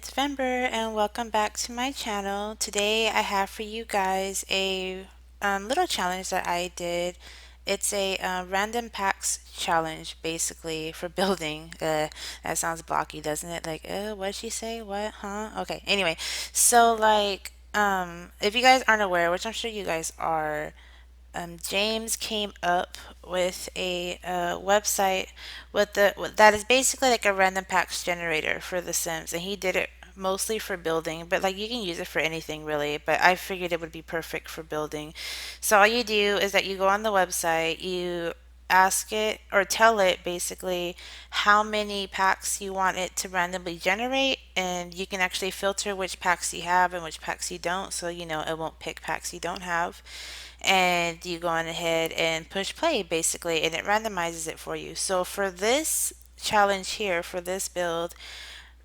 it's Vember and welcome back to my channel. Today I have for you guys a little challenge that I did. It's a random packs challenge basically for building. That sounds blocky, doesn't it? Like, what'd she say? What? Huh? Okay, anyway. So like, if you guys aren't aware, which I'm sure you guys are, James came up with a website that is basically like a random packs generator for The Sims, and he did it mostly for building, but like you can use it for anything really. But I figured it would be perfect for building. So all you do is that you go on the website, you ask it or tell it basically how many packs you want it to randomly generate, and you can actually filter which packs you have and which packs you don't, so you know it won't pick packs you don't have. And you go on ahead and push play basically, and it randomizes it for you. So for this challenge here, for this build,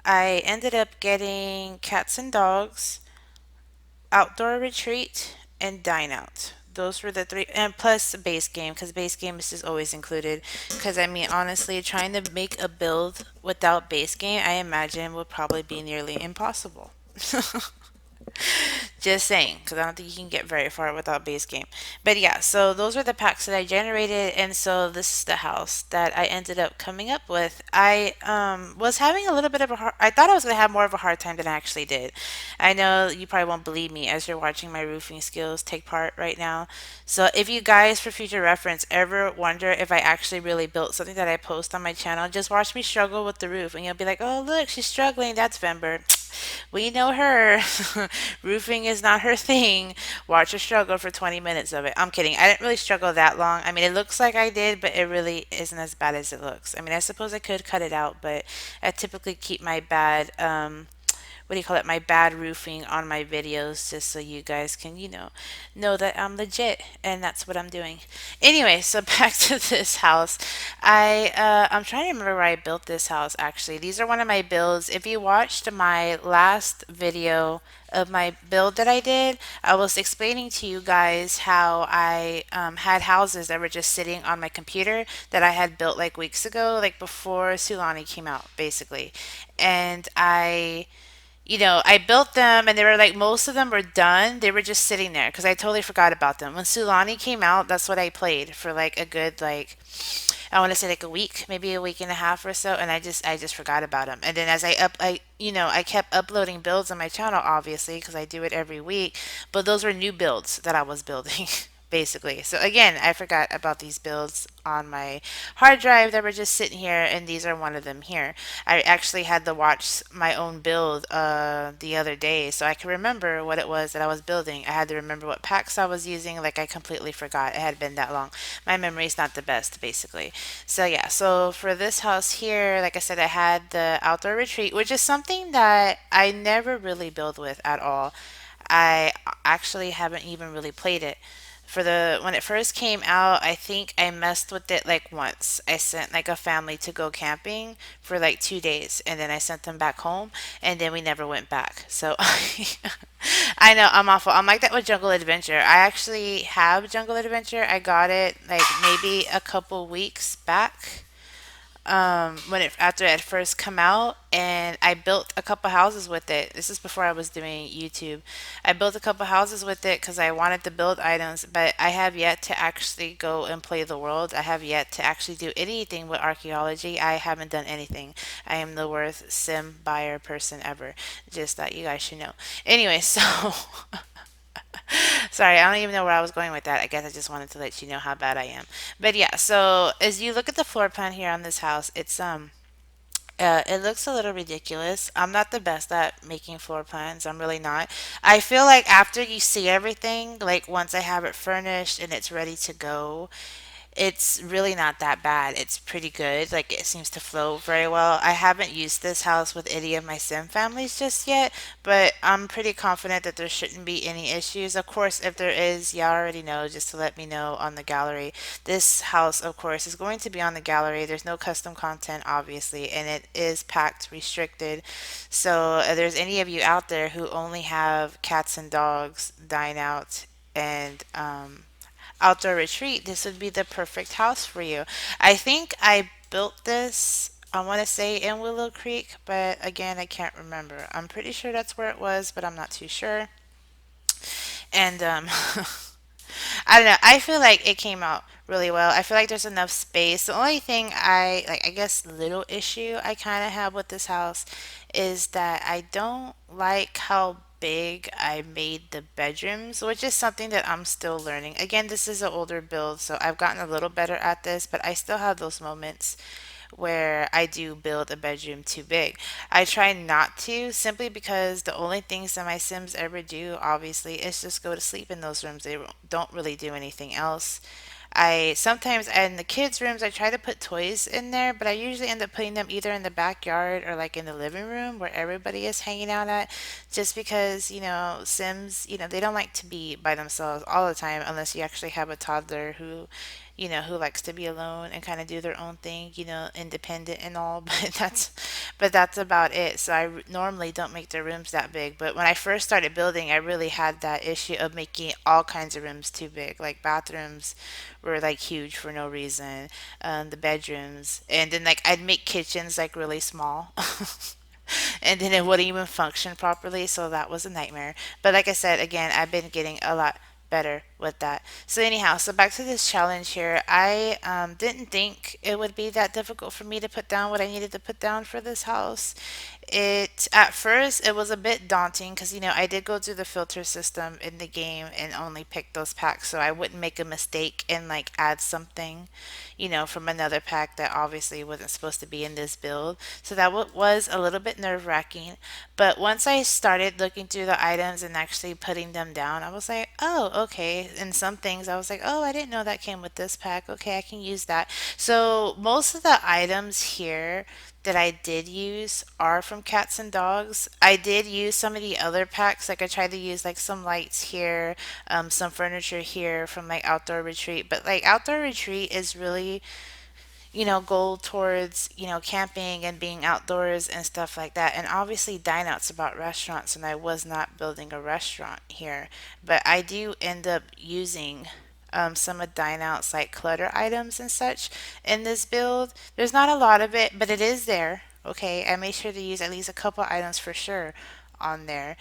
I ended up getting cats and dogs, outdoor retreat, and dine out. Those were the three, and plus the base game, because base game is just always included. Because I mean, honestly, trying to make a build without base game, I imagine would probably be nearly impossible. Just saying, because I don't think you can get very far without base game. But yeah, so those were the packs that I generated, and so this is the house that I ended up coming up with. I was having a little bit of a hard. I thought I was gonna have more of a hard time than I actually did. I know you probably won't believe me as you're watching my roofing skills take part right now. So if you guys, for future reference, ever wonder if I actually really built something that I post on my channel, just watch me struggle with the roof, and you'll be like, "Oh, look, she's struggling. That's Vember." We know her. Roofing is not her thing. Watch her struggle for 20 minutes of it. I'm kidding. I didn't really struggle that long. I mean, it looks like I did, but it really isn't as bad as it looks. I mean, I suppose I could cut it out, but I typically keep my bad what do you call it, my bad roofing on my videos just so you guys can, know that I'm legit, and that's what I'm doing. Anyway, so back to this house. I'm trying to remember where I built this house actually. These are one of my builds. If you watched my last video of my build that I did, I was explaining to you guys how I had houses that were just sitting on my computer that I had built like weeks ago, like before Sulani came out, basically. And I built them and they were like, most of them were done. They were just sitting there because I totally forgot about them. When Sulani came out, that's what I played for like a good, like, I want to say like a week, maybe a week and a half or so. And I just forgot about them. And then as I kept uploading builds on my channel, obviously, because I do it every week. But those were new builds that I was building. Basically. So again, I forgot about these builds on my hard drive that were just sitting here, and these are one of them here. I actually had to watch my own build the other day so I could remember what it was that I was building. I had to remember what packs I was using. Like I completely forgot. It had been that long. My memory's not the best, basically. So yeah, so for this house here, like I said, I had the outdoor retreat, which is something that I never really build with at all. I actually haven't even really played it. For the when it first came out, I think I messed with it like once. I sent like a family to go camping for like 2 days, and then I sent them back home, and then we never went back. So I know I'm awful. I'm like that with Jungle Adventure. I actually have Jungle Adventure. I got it like maybe a couple weeks back, when it after it had first come out, and I built a couple houses with it. This is before I was doing YouTube. I built a couple houses with it because I wanted to build items, but I have yet to actually go and play the world. I have yet to actually do anything with archaeology. I haven't done anything. I am the worst sim buyer person ever. Just that you guys should know. Anyway, so sorry, I don't even know where I was going with that. I guess I just wanted to let you know how bad I am. But yeah, so as you look at the floor plan here on this house, it looks a little ridiculous. I'm not the best at making floor plans. I'm really not. I feel like after you see everything, like once I have it furnished and it's ready to go, it's really not that bad. It's pretty good. Like it seems to flow very well. I haven't used this house with any of my sim families just yet, but I'm pretty confident that there shouldn't be any issues. Of course, if there is, you already know just to let me know on the gallery. This house, of course, is going to be on the gallery. There's no custom content, obviously, and it is packed restricted. So if there's any of you out there who only have cats and dogs, dine out, and outdoor retreat, this would be the perfect house for you. I think I built this. I want to say in Willow Creek, but again, I can't remember. I'm pretty sure that's where it was, but I'm not too sure. And I don't know. I feel like it came out really well. I feel like there's enough space. The only thing I like, I guess, little issue I kind of have with this house is that I don't like how big I made the bedrooms, which is something that I'm still learning. Again, this is an older build, so I've gotten a little better at this, but I still have those moments where I do build a bedroom too big. I try not to simply because the only things that my Sims ever do, obviously, is just go to sleep in those rooms. They don't really do anything else. I sometimes in the kids' rooms I try to put toys in there, but I usually end up putting them either in the backyard or like in the living room where everybody is hanging out at, just because, Sims, they don't like to be by themselves all the time unless you actually have a toddler who likes to be alone and kind of do their own thing, independent and all, but that's about it. So normally don't make the rooms that big, but when I first started building, I really had that issue of making all kinds of rooms too big, like bathrooms were like huge for no reason. The bedrooms, and then like I'd make kitchens like really small, and then it wouldn't even function properly. So that was a nightmare. But like I said, again, I've been getting a lot better with that. So anyhow, so back to this challenge here. I didn't think it would be that difficult for me to put down what I needed to put down for this house. It at first it was a bit daunting because I did go through the filter system in the game and only pick those packs so I wouldn't make a mistake and like add something, from another pack that obviously wasn't supposed to be in this build. So that was a little bit nerve-wracking. But once I started looking through the items and actually putting them down, I was like, oh, okay. And some things I was like, oh, I didn't know that came with this pack. Okay, I can use that. So most of the items here that I did use are from cats and dogs. I did use some of the other packs. Like I tried to use like some lights here, some furniture here from like outdoor retreat. But like outdoor retreat is really go towards, camping and being outdoors and stuff like that. And obviously, dine out's about restaurants, and I was not building a restaurant here. But I do end up using some of dine out's like clutter items and such in this build. There's not a lot of it, but it is there. Okay, I made sure to use at least a couple items for sure on there.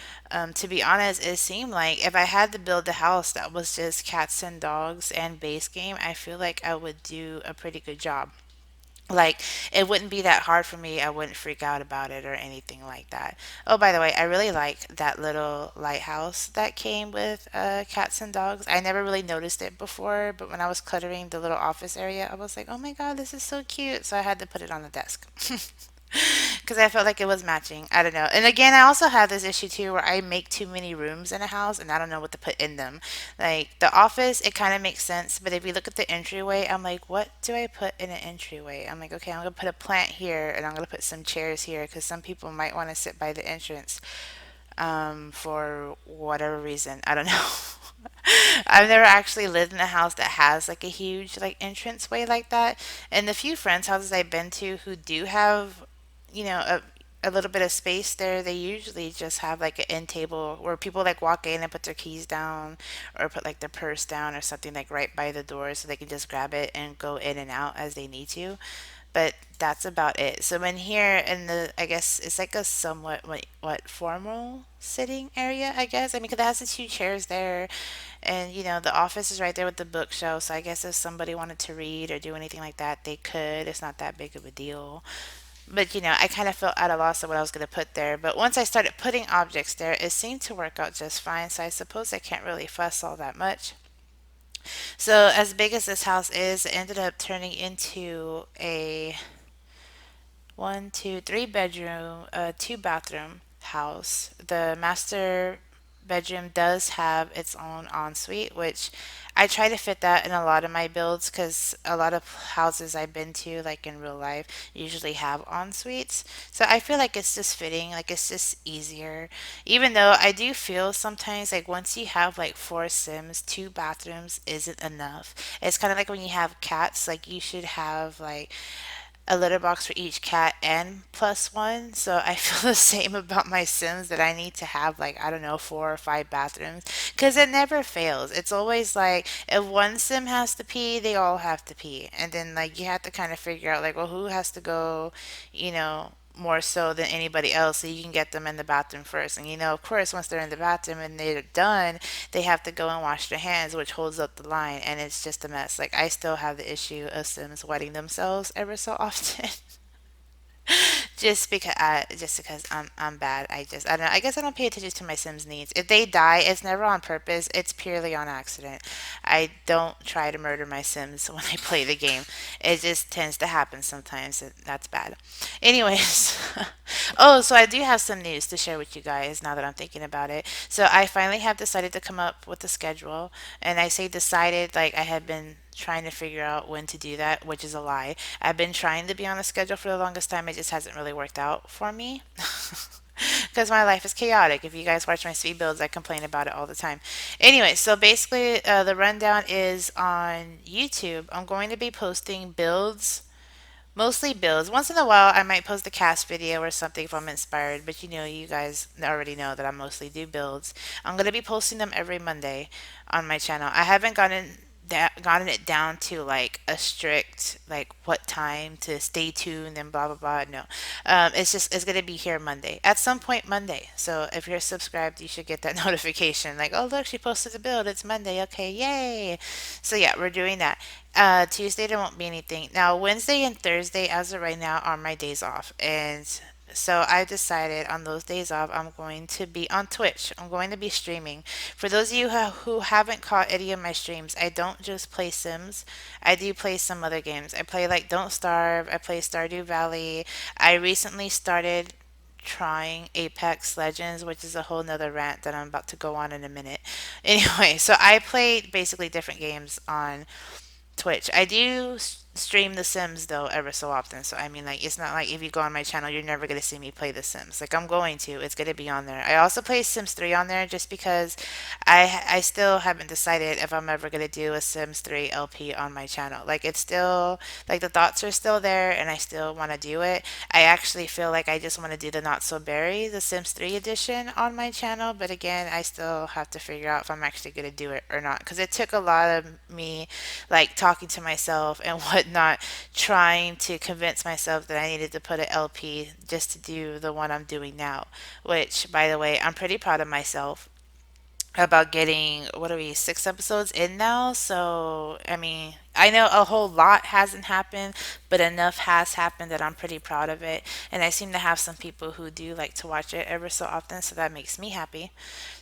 To be honest, it seemed like if I had to build a house that was just cats and dogs and base game, I feel like I would do a pretty good job. Like, it wouldn't be that hard for me. I wouldn't freak out about it or anything like that. Oh, by the way, I really like that little lighthouse that came with cats and dogs. I never really noticed it before, but when I was cluttering the little office area, I was like, oh my God, this is so cute. So I had to put it on the desk. Because I felt like it was matching. I don't know. And again, I also have this issue too where I make too many rooms in a house and I don't know what to put in them. Like the office, it kind of makes sense. But if you look at the entryway, I'm like, what do I put in an entryway? I'm like, okay, I'm going to put a plant here and I'm going to put some chairs here because some people might want to sit by the entrance for whatever reason. I don't know. I've never actually lived in a house that has like a huge like entrance way like that. And the few friends' houses I've been to who do have, a little bit of space there, they usually just have like an end table where people like walk in and put their keys down or put like their purse down or something like right by the door so they can just grab it and go in and out as they need to. But that's about it. So in here in the, I guess it's like a somewhat what formal sitting area, I guess. I mean, 'cause it has the two chairs there, and the office is right there with the bookshelf. So I guess if somebody wanted to read or do anything like that, they could. It's not that big of a deal. But I kind of felt at a loss of what I was going to put there. But once I started putting objects there, it seemed to work out just fine. So I suppose I can't really fuss all that much. So as big as this house is, it ended up turning into a one, two, three bedroom, two bathroom house. The master bedroom does have its own ensuite, which I try to fit that in a lot of my builds because a lot of houses I've been to, like in real life, usually have ensuites. So I feel like it's just fitting, like it's just easier. Even though I do feel sometimes like once you have like four Sims, two bathrooms isn't enough. It's kind of like when you have cats, like you should have like a litter box for each cat and plus one. So I feel the same about my Sims that I need to have like, I don't know, 4 or 5 bathrooms because it never fails. It's always like if one Sim has to pee, they all have to pee. And then like you have to kind of figure out like, well, who has to go, you know, more so than anybody else so you can get them in the bathroom first. And of course, once they're in the bathroom and they're done, they have to go and wash their hands, which holds up the line, and it's just a mess. Like I still have the issue of Sims wetting themselves ever so often. Just because I'm bad. I don't know. I guess I don't pay attention to my Sims needs. If they die, it's never on purpose. It's purely on accident. I don't try to murder my Sims when I play the game. It just tends to happen sometimes. And that's bad. Anyways, oh, so I do have some news to share with you guys now that I'm thinking about it. So I finally have decided to come up with a schedule, and I say decided like I had been trying to figure out when to do that, which is a lie. I've been trying to be on a schedule for the longest time. It just hasn't really worked out for me. Because my life is chaotic. If you guys watch my speed builds, I complain about it all the time. Anyway, so basically, the rundown is on YouTube. I'm going to be posting builds. Mostly builds. Once in a while, I might post a cast video or something if I'm inspired, but you guys already know that I mostly do builds. I'm going to be posting them every Monday on my channel. I haven't gotten it down to like a strict like what time to stay tuned and blah blah blah. No, it's gonna be here Monday at some point Monday. So if you're subscribed, you should get that notification like, oh look, she posted a build. It's Monday. Okay, yay! So yeah, we're doing that. Tuesday there won't be anything. Now Wednesday and Thursday, as of right now, are my days off, and so I decided on those days off, I'm going to be on Twitch. I'm going to be streaming. For those of you who haven't caught any of my streams, I don't just play Sims. I do play some other games. I play like Don't Starve. I play Stardew Valley. I recently started trying Apex Legends, which is a whole nother rant that I'm about to go on in a minute. Anyway, so I play basically different games on Twitch. I do stream The Sims though ever so often. So I mean, like it's not like if you go on my channel, you're never gonna see me play The Sims. Like I'm going to. It's gonna be on there. I also play Sims 3 on there just because I still haven't decided if I'm ever gonna do a Sims 3 LP on my channel. Like it's still like the thoughts are still there, and I still want to do it. I actually feel like I just want to do the Not So Berry, the Sims 3 edition on my channel. But again, I still have to figure out if I'm actually gonna do it or not because it took a lot of me like talking to myself and whatnot, trying to convince myself that I needed to put an LP just to do the one I'm doing now. Which, by the way, I'm pretty proud of myself about getting, what are we, 6 episodes in now? So, I mean, I know a whole lot hasn't happened, but enough has happened that I'm pretty proud of it. And I seem to have some people who do like to watch it ever so often, so that makes me happy.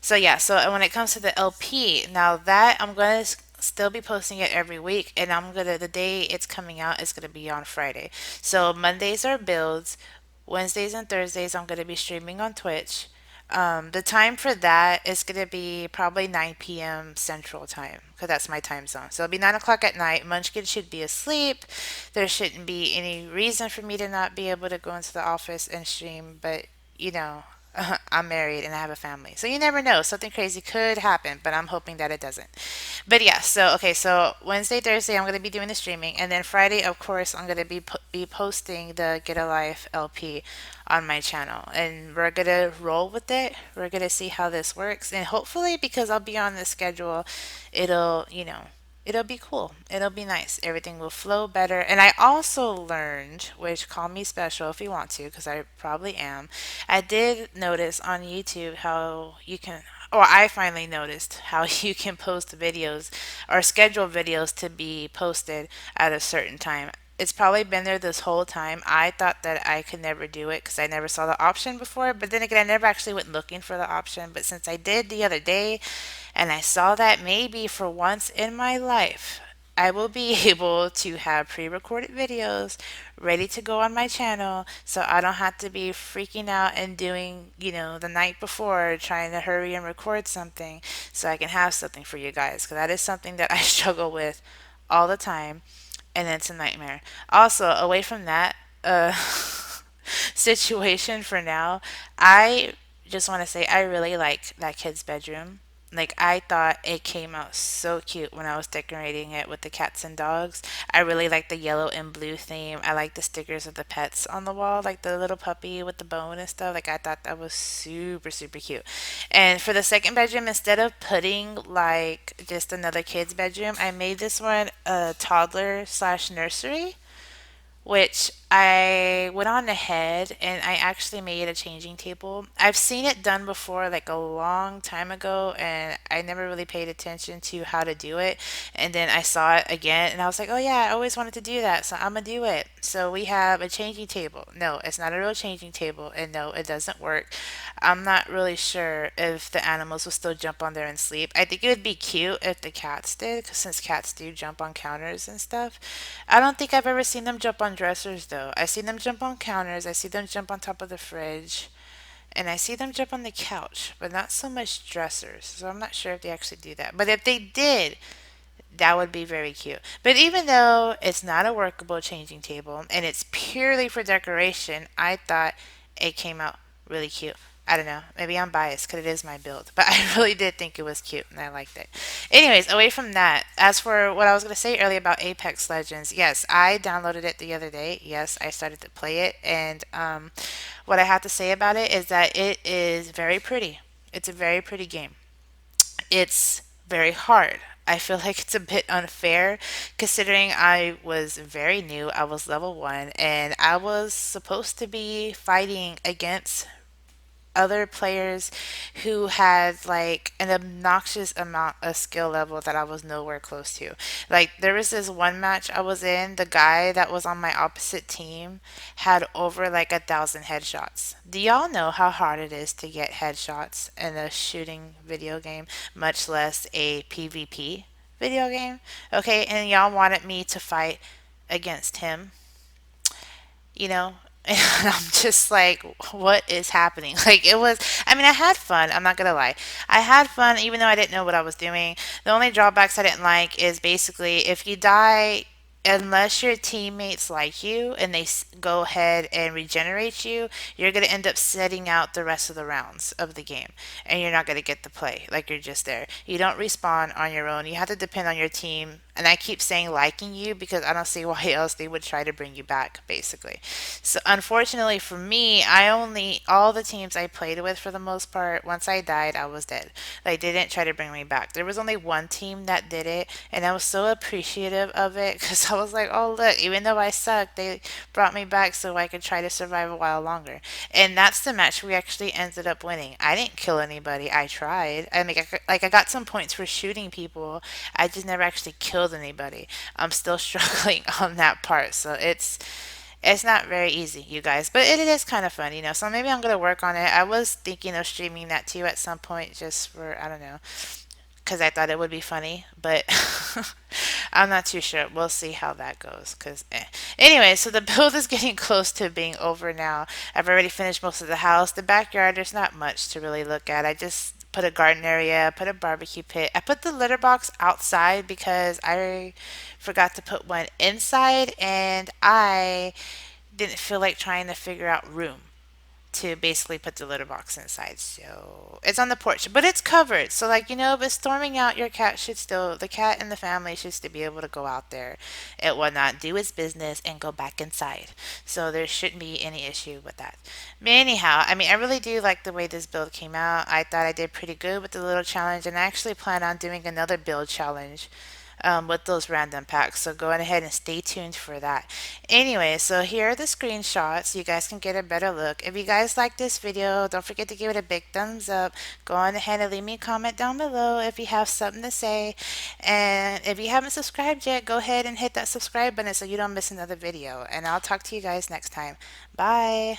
So, yeah, so when it comes to the LP, now that I'm going to still be posting it every week, and the day it's coming out is going to be on Friday. So, Mondays are builds, Wednesdays and Thursdays I'm going to be streaming on Twitch. The time for that is going to be probably 9 p.m. Central Time because that's my time zone. So it'll be 9 o'clock at night. Munchkin should be asleep. There shouldn't be any reason for me to not be able to go into the office and stream, but you know, I'm married and I have a family. So you never know. Something crazy could happen, but I'm hoping that it doesn't. But yeah, so okay, so Wednesday, Thursday, I'm gonna be doing the streaming, and then Friday, of course, I'm gonna be posting the Get a Life LP on my channel, and we're gonna roll with it. We're gonna see how this works, and hopefully, because I'll be on the schedule, it'll it'll be cool. It'll be nice. Everything will flow better. And I also learned, which call me special if you want to, because I probably am. I did notice on YouTube how you can, or I finally noticed how you can post videos or schedule videos to be posted at a certain time. It's probably been there this whole time. I thought that I could never do it because I never saw the option before. But then again, I never actually went looking for the option. But since I did the other day, and I saw that maybe for once in my life, I will be able to have pre recorded videos ready to go on my channel so I don't have to be freaking out and doing, the night before trying to hurry and record something so I can have something for you guys. Because that is something that I struggle with all the time, and it's a nightmare. Also, away from that, situation for now, I just want to say I really like that kid's bedroom. Like, I thought it came out so cute when I was decorating it with the cats and dogs. I really like the yellow and blue theme. I like the stickers of the pets on the wall, like the little puppy with the bone and stuff. Like, I thought that was super, super cute. And for the second bedroom, instead of putting like just another kid's bedroom, I made this one a toddler slash nursery, which I went on ahead and I actually made a changing table. I've seen it done before, like a long time ago, and I never really paid attention to how to do it. And then I saw it again and I was like, oh yeah, I always wanted to do that, so I'm gonna do it. So we have a changing table. No, it's not a real changing table, and no, it doesn't work. I'm not really sure if the animals will still jump on there and sleep. I think it would be cute if the cats did, 'cause since cats do jump on counters and stuff. I don't think I've ever seen them jump on dressers though. I see them jump on counters, I see them jump on top of the fridge, and I see them jump on the couch, but not so much dressers. So I'm not sure if they actually do that. But if they did, that would be very cute. But even though it's not a workable changing table and it's purely for decoration, I thought it came out really cute. I don't know. Maybe I'm biased because it is my build, but I really did think it was cute and I liked it. Anyways, away from that, as for what I was going to say earlier about Apex Legends, yes, I downloaded it the other day. Yes, I started to play it, and what I have to say about it is that it is very pretty. It's a very pretty game. It's very hard. I feel like it's a bit unfair considering I was very new. I was level 1 and I was supposed to be fighting against other players who had like an obnoxious amount of skill level that I was nowhere close to. Like there was this one match I was in, the guy that was on my opposite team had over like 1,000 headshots. Do y'all know how hard it is to get headshots in a shooting video game, much less a PvP video game? Okay, and y'all wanted me to fight against him, you know? And I'm just like, what is happening? Like, it was, I mean, I had fun. I'm not gonna lie. I had fun even though I didn't know what I was doing. The only drawbacks I didn't like is basically if you die, unless your teammates like you and they go ahead and regenerate you, you're gonna end up sitting out the rest of the rounds of the game and you're not gonna get to play. Like, you're just there. You don't respawn on your own. You have to depend on your team. And I keep saying liking you because I don't see why else they would try to bring you back, basically. So unfortunately for me, I only all the teams I played with for the most part, once I died, I was dead. They didn't try to bring me back. There was only one team that did it, and I was so appreciative of it because I was like, oh look, even though I sucked, they brought me back so I could try to survive a while longer. And that's the match we actually ended up winning. I didn't kill anybody. I tried. I mean, I got some points for shooting people. I just never actually killed anybody. I'm still struggling on that part. So it's not very easy, you guys, but it is kind of fun, you know. So maybe I'm gonna work on it. I was thinking of streaming that too at some point, just for I don't know, because I thought it would be funny, but I'm not too sure. We'll see how that goes. Cause anyway, so the build is getting close to being over now. I've already finished most of the house. The backyard, there's not much to really look at. I just put a garden area, put a barbecue pit. I put the litter box outside because I forgot to put one inside, and I didn't feel like trying to figure out room to basically put the litter box inside. So it's on the porch, but it's covered. So like, you know, if it's storming out, your cat should still, the cat and the family should still be able to go out there and whatnot, do its business and go back inside. So there shouldn't be any issue with that. But anyhow, I mean, I really do like the way this build came out. I thought I did pretty good with the little challenge, and I actually plan on doing another build challenge with those random packs. So go ahead and stay tuned for that. Anyway, so here are the screenshots. So you guys can get a better look. If you guys like this video, don't forget to give it a big thumbs up. Go on ahead and leave me a comment down below if you have something to say. And if you haven't subscribed yet, go ahead and hit that subscribe button so you don't miss another video. And I'll talk to you guys next time. Bye.